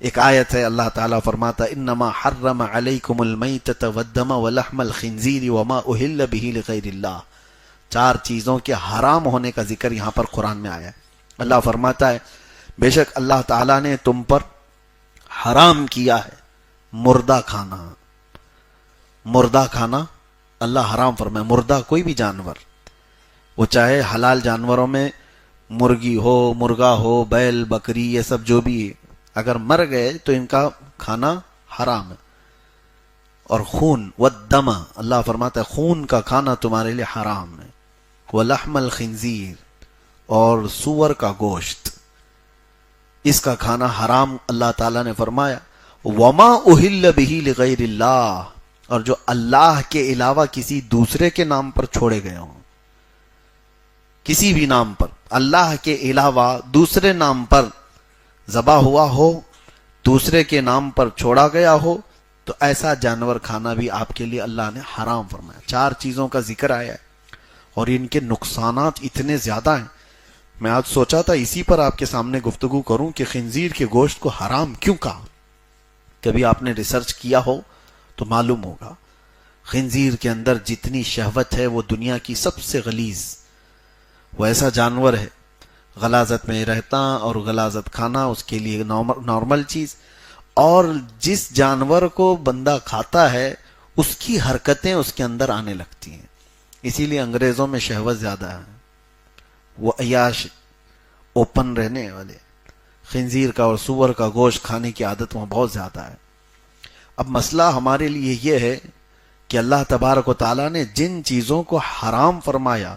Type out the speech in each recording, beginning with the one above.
ایک آیت ہے اللہ تعالیٰ فرماتا انما حرم علیکم المیتۃ والدم ولحم الخنزیر وما اہل بہ لغیر اللہ. 4 چیزوں کے حرام ہونے کا ذکر یہاں پر قرآن میں آیا ہے. اللہ فرماتا ہے بے شک اللہ تعالیٰ نے تم پر حرام کیا ہے مردہ کھانا. مردہ کھانا اللہ حرام فرمائے. مردہ کوئی بھی جانور، وہ چاہے حلال جانوروں میں مرغی ہو، مرغا ہو، بیل، بکری، یہ سب جو بھی اگر مر گئے تو ان کا کھانا حرام ہے. اور خون والدم، اللہ فرماتا ہے خون کا کھانا تمہارے لیے حرام ہے. ولحم الخنزیر، اور سور کا گوشت، اس کا کھانا حرام اللہ تعالیٰ نے فرمایا. وما اہل بہ لغیر اللہ، اور جو اللہ کے علاوہ کسی دوسرے کے نام پر چھوڑے گئے ہوں، کسی بھی نام پر اللہ کے علاوہ دوسرے نام پر ذبح ہوا ہو، دوسرے کے نام پر چھوڑا گیا ہو، تو ایسا جانور کھانا بھی آپ کے لیے اللہ نے حرام فرمایا. 4 چیزوں کا ذکر آیا ہے اور ان کے نقصانات اتنے زیادہ ہیں. میں آج سوچا تھا اسی پر آپ کے سامنے گفتگو کروں کہ خنزیر کے گوشت کو حرام کیوں کہا. کبھی آپ نے ریسرچ کیا ہو تو معلوم ہوگا خنزیر کے اندر جتنی شہوت ہے وہ دنیا کی سب سے غلیظ، وہ ایسا جانور ہے غلاظت میں رہتا اور غلاظت کھانا اس کے لیے نارمل چیز. اور جس جانور کو بندہ کھاتا ہے اس کی حرکتیں اس کے اندر آنے لگتی ہیں. اسی لیے انگریزوں میں شہوت زیادہ ہے، وہ عیاش اوپن رہنے والے. خنزیر کا اور سور کا گوشت کھانے کی عادت وہاں بہت زیادہ ہے. اب مسئلہ ہمارے لیے یہ ہے کہ اللہ تبارک و تعالیٰ نے جن چیزوں کو حرام فرمایا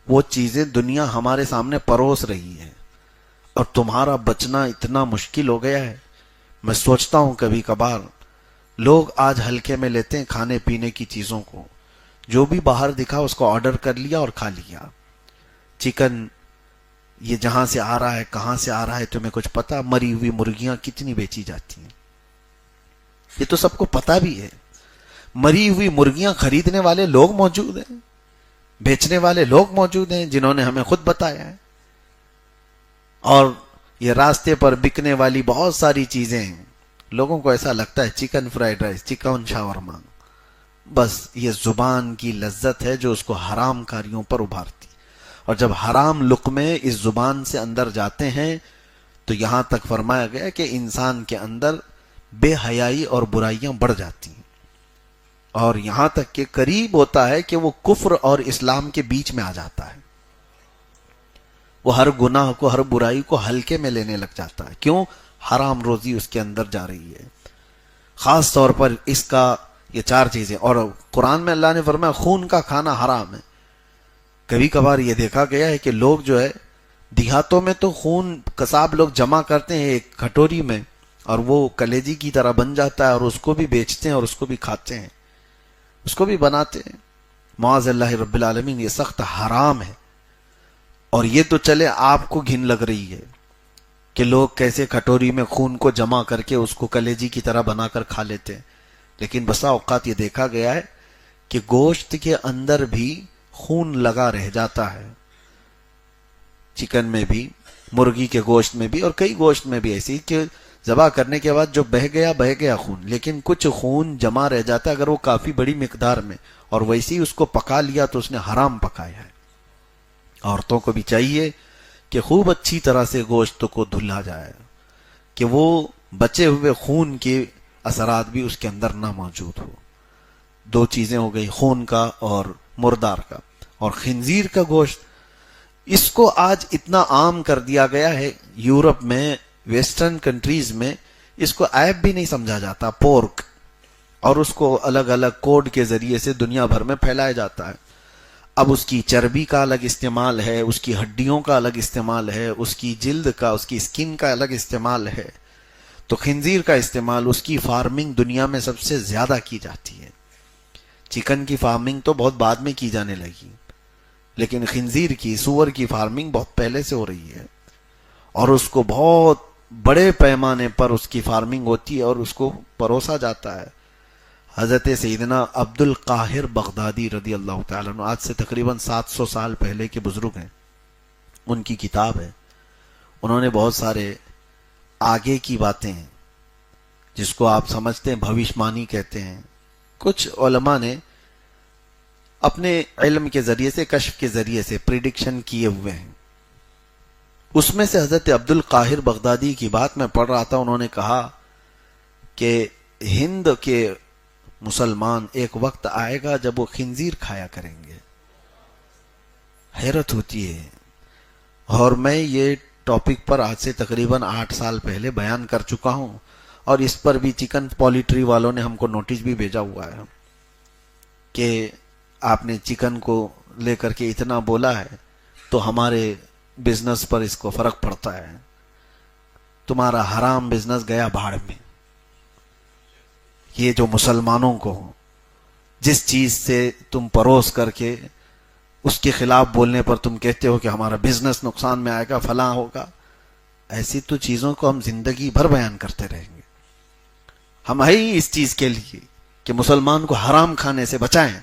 وہ چیزیں دنیا ہمارے سامنے پروس رہی ہے اور تمہارا بچنا اتنا مشکل ہو گیا ہے. میں سوچتا ہوں کبھی کبھار لوگ آج ہلکے میں لیتے ہیں کھانے پینے کی چیزوں کو، جو بھی باہر دکھا اس کو آرڈر کر لیا اور کھا لیا. چکن یہ جہاں سے آ رہا ہے کہاں سے آ رہا ہے تمہیں کچھ پتا؟ مری ہوئی مرغیاں کتنی بیچی جاتی ہیں یہ تو سب کو پتا بھی ہے. مری ہوئی مرغیاں خریدنے والے لوگ موجود ہیں، بیچنے والے لوگ موجود ہیں جنہوں نے ہمیں خود بتایا ہے. اور یہ راستے پر بکنے والی بہت ساری چیزیں ہیں. لوگوں کو ایسا لگتا ہے چکن فرائیڈ رائس، چکن شاورما، بس یہ زبان کی لذت ہے جو اس کو حرام کاریوں پر ابھارتی. اور جب حرام لقمے اس زبان سے اندر جاتے ہیں تو یہاں تک فرمایا گیا کہ انسان کے اندر بے حیائی اور برائیاں بڑھ جاتی ہیں، اور یہاں تک کہ قریب ہوتا ہے کہ وہ کفر اور اسلام کے بیچ میں آ جاتا ہے. وہ ہر گناہ کو، ہر برائی کو ہلکے میں لینے لگ جاتا ہے. کیوں؟ حرام روزی اس کے اندر جا رہی ہے. خاص طور پر اس کا یہ 4 چیزیں. اور قرآن میں اللہ نے فرمایا خون کا کھانا حرام ہے. کبھی کبھار یہ دیکھا گیا ہے کہ لوگ جو ہے دیہاتوں میں تو خون قصاب لوگ جمع کرتے ہیں ایک کٹوری میں، اور وہ کلیجی کی طرح بن جاتا ہے اور اس کو بھی بیچتے ہیں اور اس کو بھی کھاتے ہیں، اس کو بھی بناتے ہیں. معاذ اللہ رب العالمین، یہ سخت حرام ہے. اور یہ تو چلے آپ کو گھن لگ رہی ہے کہ لوگ کیسے کٹوری میں خون کو جمع کر کے اس کو کلیجی کی طرح بنا کر کھا لیتے ہیں، لیکن بسا اوقات یہ دیکھا گیا ہے کہ گوشت کے اندر بھی خون لگا رہ جاتا ہے. چکن میں بھی، مرغی کے گوشت میں بھی، اور کئی گوشت میں بھی ایسی کہ ذبح کرنے کے بعد جو بہہ گیا خون، لیکن کچھ خون جمع رہ جاتا ہے اگر وہ کافی بڑی مقدار میں، اور ویسے ہی اس کو پکا لیا تو اس نے حرام پکایا ہے. عورتوں کو بھی چاہیے کہ خوب اچھی طرح سے گوشت کو دھلا جائے کہ وہ بچے ہوئے خون کے اثرات بھی اس کے اندر نہ موجود ہو. 2 چیزیں ہو گئی، خون کا اور مردار کا. اور خنزیر کا گوشت، اس کو آج اتنا عام کر دیا گیا ہے یورپ میں، ویسٹرن کنٹریز میں اس کو عیب بھی نہیں سمجھا جاتا پورک، اور اس کو الگ الگ کوڈ کے ذریعے سے دنیا بھر میں پھیلایا جاتا ہے. اب اس کی چربی کا الگ استعمال ہے، اس کی ہڈیوں کا الگ استعمال ہے، اس کی جلد کا، اس کی سکن کا الگ استعمال ہے. تو خنزیر کا استعمال، اس کی فارمنگ دنیا میں سب سے زیادہ کی جاتی ہے. چکن کی فارمنگ تو بہت بعد میں کی جانے لگی، لیکن خنزیر کی، سور کی فارمنگ بہت پہلے سے ہو رہی ہے، اور اس کو بہت بڑے پیمانے پر اس کی فارمنگ ہوتی ہے اور اس کو پروسا جاتا ہے. حضرت سیدنا عبد القاہر بغدادی رضی اللہ تعالیٰ عنہ، آج سے تقریباً 700 سال پہلے کے بزرگ ہیں، ان کی کتاب ہے. انہوں نے بہت سارے آگے کی باتیں ہیں جس کو آپ سمجھتے ہیں بھوشمانی کہتے ہیں. کچھ علماء نے اپنے علم کے ذریعے سے، کشف کے ذریعے سے پریڈکشن کیے ہوئے ہیں. اس میں سے حضرت عبد القاہر بغدادی کی بات میں پڑھ رہا تھا. انہوں نے کہا کہ ہند کے مسلمان ایک وقت آئے گا جب وہ خنزیر کھایا کریں گے. حیرت ہوتی ہے. اور میں یہ ٹاپک پر آج سے تقریباً 8 سال پہلے بیان کر چکا ہوں، اور اس پر بھی چکن پولیٹری والوں نے ہم کو نوٹس بھی بھیجا ہوا ہے کہ آپ نے چکن کو لے کر کے اتنا بولا ہے تو ہمارے بزنس پر اس کو فرق پڑتا ہے. تمہارا حرام بزنس گیا بھاڑ میں. یہ جو مسلمانوں کو جس چیز سے تم پروس کر کے اس کے خلاف بولنے پر تم کہتے ہو کہ ہمارا بزنس نقصان میں آئے گا، فلاں ہوگا، ایسی تو چیزوں کو ہم زندگی بھر بیان کرتے رہیں گے. ہم ہے ہی اس چیز کے لیے کہ مسلمان کو حرام کھانے سے بچائیں.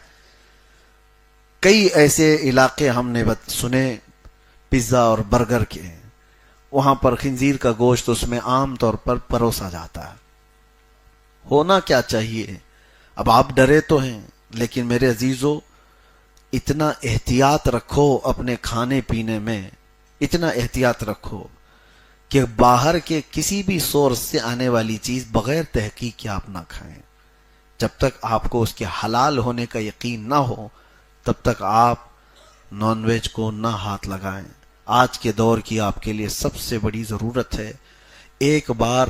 کئی ایسے علاقے ہم نے سنے پیزا اور برگر کے، وہاں پر خنزیر کا گوشت اس میں عام طور پر پروسا جاتا ہے. ہونا کیا چاہیے؟ اب آپ ڈرے تو ہیں، لیکن میرے عزیزو اتنا احتیاط رکھو اپنے کھانے پینے میں، اتنا احتیاط رکھو کہ باہر کے کسی بھی سورس سے آنے والی چیز بغیر تحقیق کے آپ نہ کھائیں. جب تک آپ کو اس کے حلال ہونے کا یقین نہ ہو تب تک آپ نان ویج کو نہ ہاتھ لگائیں. آج کے دور کی آپ کے لیے سب سے بڑی ضرورت ہے. ایک بار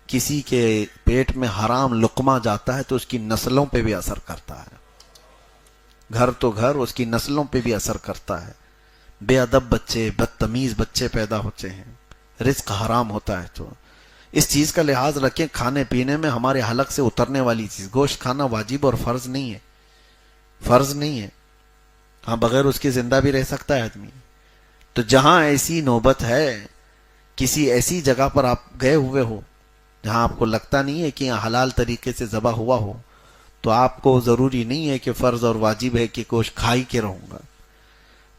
کسی کے پیٹ میں حرام لقمہ جاتا ہے تو اس کی نسلوں پہ بھی اثر کرتا ہے. گھر تو گھر، اس کی نسلوں پہ بھی اثر کرتا ہے. بے ادب بچے، بدتمیز بچے پیدا ہوتے ہیں. رزق حرام ہوتا ہے. تو اس چیز کا لحاظ رکھیں. کھانے پینے میں ہمارے حلق سے اترنے والی چیز، گوشت کھانا واجب اور فرض نہیں ہے. فرض نہیں ہے. ہاں بغیر اس کے زندہ بھی رہ سکتا ہے آدمی. تو جہاں ایسی نوبت ہے، کسی ایسی جگہ پر آپ گئے ہوئے ہو جہاں آپ کو لگتا نہیں ہے کہ یہاں حلال طریقے سے ذبح ہوا ہو، تو آپ کو ضروری نہیں ہے کہ فرض اور واجب ہے کہ گوشت کھا ہی کے رہوں گا.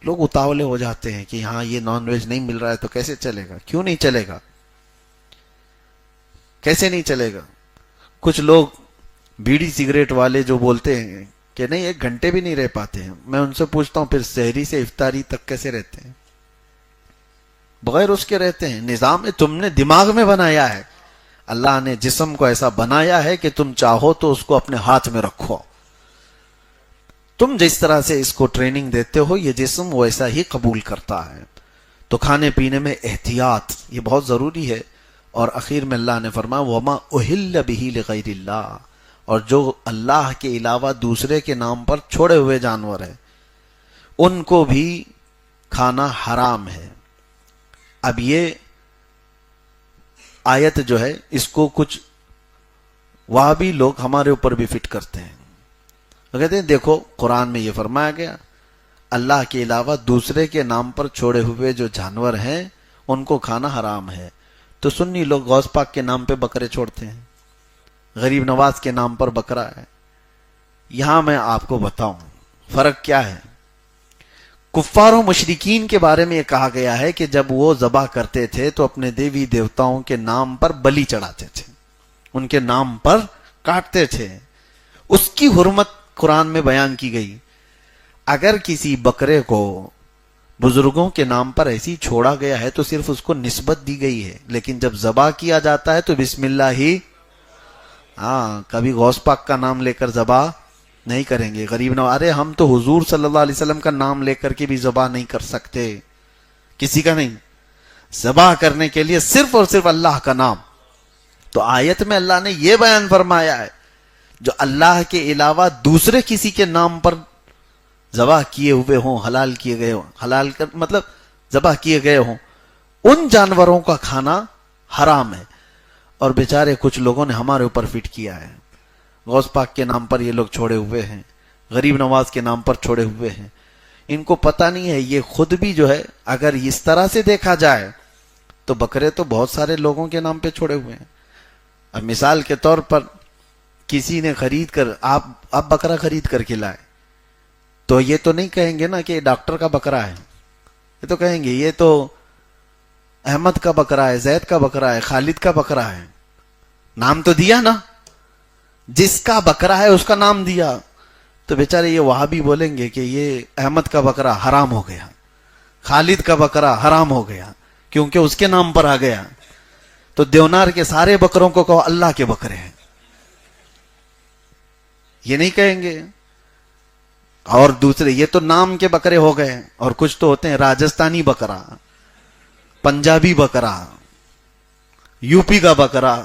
لوگ اتاولے ہو جاتے ہیں کہ ہاں یہ نان ویج نہیں مل رہا ہے تو کیسے چلے گا. کیوں نہیں چلے گا؟ کیسے نہیں چلے گا؟ کچھ لوگ بیڑی سگریٹ والے جو بولتے ہیں کہ نہیں 1 گھنٹے بھی نہیں رہ پاتے ہیں، میں ان سے پوچھتا ہوں پھر سحری سے افطاری تک کیسے رہتے ہیں؟ بغیر اس کے رہتے ہیں. نظام تم نے دماغ میں بنایا ہے. اللہ نے جسم کو ایسا بنایا ہے کہ تم چاہو تو اس کو اپنے ہاتھ میں رکھو. تم جس طرح سے اس کو ٹریننگ دیتے ہو یہ جسم ویسا ہی قبول کرتا ہے. تو کھانے پینے میں احتیاط یہ بہت ضروری ہے. اور اخیر میں اللہ نے فرمایا وَمَا أُهِلَّ بِهِ لِغَيْرِ اللَّهِ، اور جو اللہ کے علاوہ دوسرے کے نام پر چھوڑے ہوئے جانور ہیں ان کو بھی کھانا حرام ہے. اب یہ آیت جو ہے اس کو کچھ وہابی لوگ ہمارے اوپر بھی فٹ کرتے ہیں. وہ کہتے ہیں دیکھو قرآن میں یہ فرمایا گیا اللہ کے علاوہ دوسرے کے نام پر چھوڑے ہوئے جو جانور ہیں ان کو کھانا حرام ہے. تو سنی لوگ غوث پاک کے نام پہ بکرے چھوڑتے ہیں، غریب نواز کے نام پر بکرا ہے. یہاں میں آپ کو بتاؤں فرق کیا ہے. کفار و مشرکین کے بارے میں یہ کہا گیا ہے کہ جب وہ ذبح کرتے تھے تو اپنے دیوی دیوتاؤں کے نام پر بلی چڑھاتے تھے، ان کے نام پر کاٹتے تھے. اس کی حرمت قرآن میں بیان کی گئی. اگر کسی بکرے کو بزرگوں کے نام پر ایسی چھوڑا گیا ہے تو صرف اس کو نسبت دی گئی ہے، لیکن جب ذبح کیا جاتا ہے تو بسم اللہ ہی. ہاں کبھی غوث پاک کا نام لے کر ذبح نہیں کریں گے. غریب نواز، ارے ہم تو حضور صلی اللہ علیہ وسلم کا نام لے کر کے بھی ذبح نہیں کر سکتے، کسی کا نہیں. ذبح کرنے کے لیے صرف اور صرف اللہ کا نام. تو آیت میں اللہ نے یہ بیان فرمایا ہے جو اللہ کے علاوہ دوسرے کسی کے نام پر ذبح کیے ہوئے ہوں، حلال کیے گئے ہوں، حلال کر مطلب ذبح کیے گئے ہوں، ان جانوروں کا کھانا حرام ہے. اور بیچارے کچھ لوگوں نے ہمارے اوپر فٹ کیا ہے. غوث پاک کے نام پر یہ لوگ چھوڑے ہوئے ہیں، غریب نواز کے نام پر چھوڑے ہوئے ہیں. ان کو پتہ نہیں ہے یہ خود بھی جو ہے اگر اس طرح سے دیکھا جائے تو بکرے تو بہت سارے لوگوں کے نام پہ چھوڑے ہوئے ہیں. اب مثال کے طور پر کسی نے خرید کر آپ بکرا خرید کر کے لائے تو یہ تو نہیں کہیں گے نا کہ ڈاکٹر کا بکرا ہے. یہ تو کہیں گے یہ تو احمد کا بکرا ہے، زید کا بکرا ہے، خالد کا بکرا ہے. نام تو دیا نا, جس کا بکرا ہے اس کا نام دیا. تو بیچارے یہ وہابی بولیں گے کہ یہ احمد کا بکرا حرام ہو گیا, خالد کا بکرا حرام ہو گیا کیونکہ اس کے نام پر آ گیا. تو دیونار کے سارے بکروں کو کہو اللہ کے بکرے ہیں, یہ نہیں کہیں گے. اور دوسرے یہ تو نام کے بکرے ہو گئے, اور کچھ تو ہوتے ہیں راجستھانی بکرا, پنجابی بکرا, یو پی کا بکرا,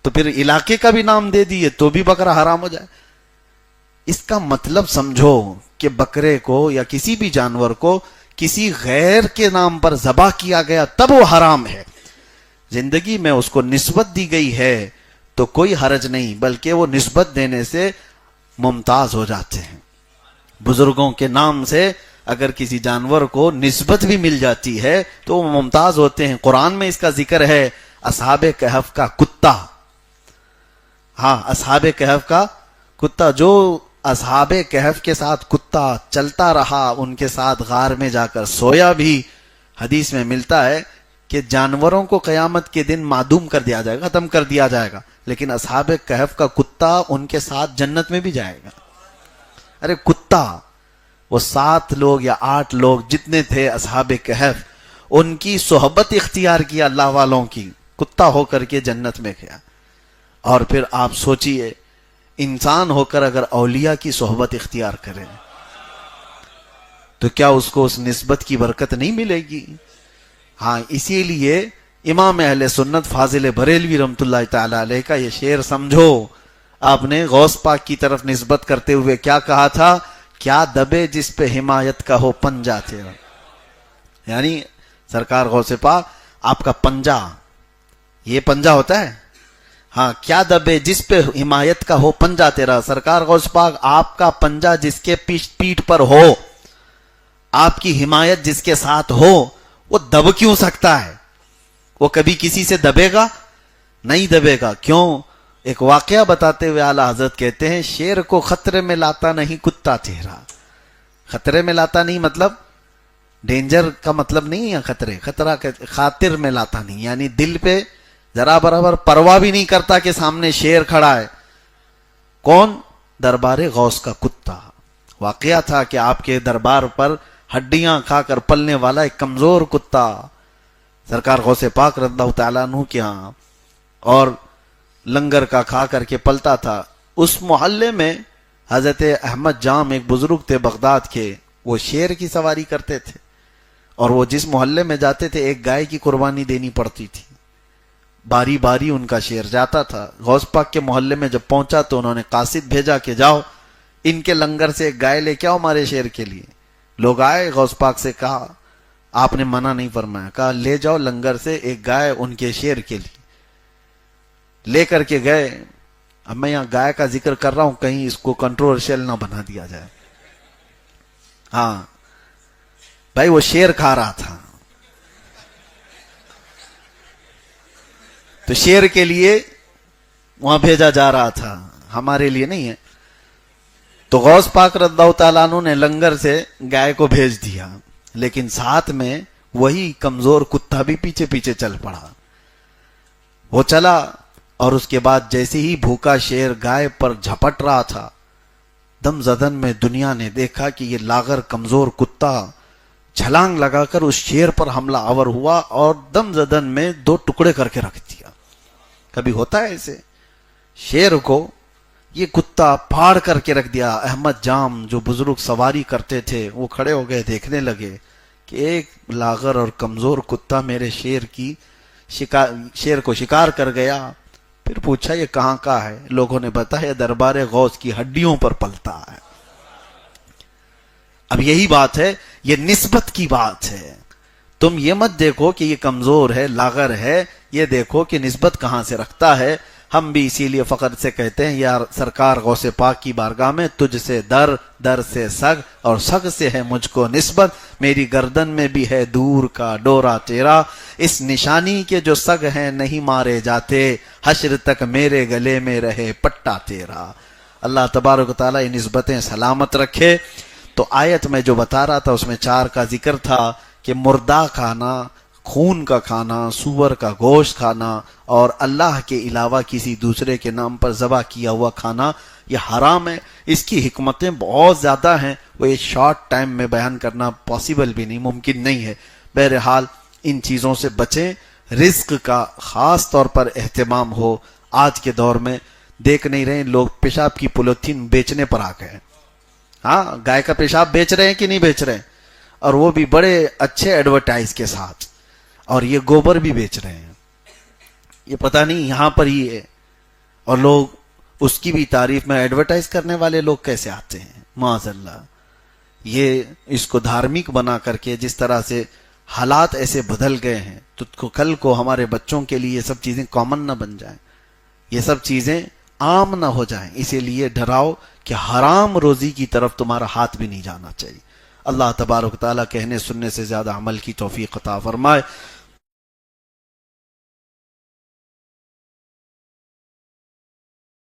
تو پھر علاقے کا بھی نام دے دیے تو بھی بکرا حرام ہو جائے. اس کا مطلب سمجھو کہ بکرے کو یا کسی بھی جانور کو کسی غیر کے نام پر ذبح کیا گیا تب وہ حرام ہے. زندگی میں اس کو نسبت دی گئی ہے تو کوئی حرج نہیں, بلکہ وہ نسبت دینے سے ممتاز ہو جاتے ہیں. بزرگوں کے نام سے اگر کسی جانور کو نسبت بھی مل جاتی ہے تو وہ ممتاز ہوتے ہیں. قرآن میں اس کا ذکر ہے, اصحاب کہف کا کتا. ہاں, اصحاب کہف کا کتا, جو اصحاب کہف کے ساتھ کتا چلتا رہا, ان کے ساتھ غار میں جا کر سویا بھی. حدیث میں ملتا ہے کہ جانوروں کو قیامت کے دن معدوم کر دیا جائے گا, ختم کر دیا جائے گا, لیکن اصحاب کہف کا کتا ان کے ساتھ جنت میں بھی جائے گا. ارے کتا, وہ 7 لوگ یا 8 لوگ جتنے تھے اصحاب کہف, ان کی صحبت اختیار کیا اللہ والوں کی, کتا ہو کر کے جنت میں گیا. اور پھر آپ سوچئے انسان ہو کر اگر اولیاء کی صحبت اختیار کرے تو کیا اس کو اس نسبت کی برکت نہیں ملے گی؟ ہاں, اسی لیے امام اہل سنت فاضل بریلوی رحمۃ اللہ تعالی علیہ کا یہ شعر سمجھو. آپ نے غوث پاک کی طرف نسبت کرتے ہوئے کیا کہا تھا, کیا دبے جس پہ حمایت کا ہو پنجا تیرا. یعنی سرکار غوث پاک آپ کا پنجا, یہ پنجا ہوتا ہے, ہاں, کیا دبے جس پہ حمایت کا ہو پنجا تیرا. سرکار غوث پاک آپ کا پنجا جس کے پیٹھ پر ہو, آپ کی حمایت جس کے ساتھ ہو, وہ دب کیوں سکتا ہے؟ وہ کبھی کسی سے دبے گا نہیں, دبے گا. کیوں؟ ایک واقعہ بتاتے ہوئے اعلیٰ حضرت کہتے ہیں, شیر کو خطرے میں لاتا نہیں کتا تیرا. خطرے میں لاتا نہیں مطلب ڈینجر کا مطلب نہیں ہے, خطرہ خاطر میں لاتا نہیں, یعنی دل پہ ذرا برابر پرواہ بھی نہیں کرتا کہ سامنے شیر کھڑا ہے. کون؟ دربار غوث کا کتا. واقعہ تھا کہ آپ کے دربار پر ہڈیاں کھا کر پلنے والا ایک کمزور کتا سرکار غوث پاک رضی اللہ تعالیٰ عنہ کے ہاں, اور لنگر کا کھا کر کے پلتا تھا. اس محلے میں حضرت احمد جام ایک بزرگ تھے بغداد کے, وہ شیر کی سواری کرتے تھے, اور وہ جس محلے میں جاتے تھے ایک گائے کی قربانی دینی پڑتی تھی. باری باری ان کا شیر جاتا تھا. غوث پاک کے محلے میں جب پہنچا تو انہوں نے قاصد بھیجا کہ جاؤ ان کے لنگر سے ایک گائے لے کے آؤ ہمارے شیر کے لیے. لوگ آئے, غوث پاک سے کہا, آپ نے منع نہیں فرمایا, کہا لے جاؤ لنگر سے ایک گائے ان کے شیر کے لیے. لے کر کے گئے. اب میں یہاں گائے کا ذکر کر رہا ہوں, کہیں اس کو کنٹروورشل نہ بنا دیا جائے. ہاں بھائی, وہ شیر کھا رہا تھا, تو شیر کے لیے وہاں بھیجا جا رہا تھا, ہمارے لیے نہیں ہے. تو غوث پاک رضی اللہ تعالیٰ عنہ نے لنگر سے گائے کو بھیج دیا, لیکن ساتھ میں وہی کمزور کتا بھی پیچھے پیچھے چل پڑا. وہ چلا, اور اس کے بعد جیسے ہی بھوکا شیر گائے پر جھپٹ رہا تھا, دم زدن میں دنیا نے دیکھا کہ یہ لاغر کمزور کتا چھلانگ لگا کر اس شیر پر حملہ آور ہوا اور دم زدن میں 2 ٹکڑے کر کے رکھ دیا. کبھی ہوتا ہے ایسے؟ شیر کو یہ کتا پھاڑ کر کے رکھ دیا. احمد جام جو بزرگ سواری کرتے تھے وہ کھڑے ہو گئے, دیکھنے لگے کہ ایک لاغر اور کمزور کتا میرے شیر کو شکار کر گیا. پھر پوچھا یہ کہاں کا ہے؟ لوگوں نے بتایا دربار غوث کی ہڈیوں پر پلتا ہے. اب یہی بات ہے, یہ نسبت کی بات ہے. تم یہ مت دیکھو کہ یہ کمزور ہے, لاغر ہے, یہ دیکھو کہ نسبت کہاں سے رکھتا ہے. ہم بھی اسی لیے فخر سے کہتے ہیں, یا سرکار غوث پاک کی بارگاہ میں تجھ سے در, در سے سگ, اور سگ سے ہے مجھ کو نسبت. میری گردن میں بھی ہے دور کا ڈورا تیرا, اس نشانی کے جو سگ ہیں نہیں مارے جاتے, حشر تک میرے گلے میں رہے پٹا تیرا. اللہ تبارک و تعالیٰ یہ نسبتیں سلامت رکھے. تو آیت میں جو بتا رہا تھا اس میں 4 کا ذکر تھا کہ مردہ کھانا خون کا کھانا، سور کا گوشت کھانا اور اللہ کے علاوہ کسی دوسرے کے نام پر ذبح کیا ہوا کھانا یہ حرام ہے۔ اس کی حکمتیں بہت زیادہ ہیں، وہ ایک شارٹ ٹائم میں بیان کرنا پاسبل بھی نہیں، ممکن نہیں ہے۔ بہرحال ان چیزوں سے بچیں، رزق کا خاص طور پر اہتمام ہو۔ آج کے دور میں دیکھ نہیں رہے لوگ پیشاب کی پولیتھین بیچنے پر آ گئے، ہاں گائے کا پیشاب بیچ رہے ہیں کہ نہیں بیچ رہے ہیں، اور وہ بھی بڑے اچھے ایڈورٹائز کے ساتھ، اور یہ گوبر بھی بیچ رہے ہیں، یہ پتہ نہیں یہاں پر ہی ہے، اور لوگ اس کی بھی تعریف میں ایڈورٹائز کرنے والے لوگ کیسے آتے ہیں، معاذ اللہ۔ یہ اس کو دھارمک بنا کر کے جس طرح سے حالات ایسے بدل گئے ہیں تو کل کو ہمارے بچوں کے لیے یہ سب چیزیں کامن نہ بن جائیں، یہ سب چیزیں عام نہ ہو جائیں، اسی لیے ڈراؤ کہ حرام روزی کی طرف تمہارا ہاتھ بھی نہیں جانا چاہیے۔ اللہ تبارک تعالیٰ کہنے سننے سے زیادہ عمل کی توفیق عطا فرمائے۔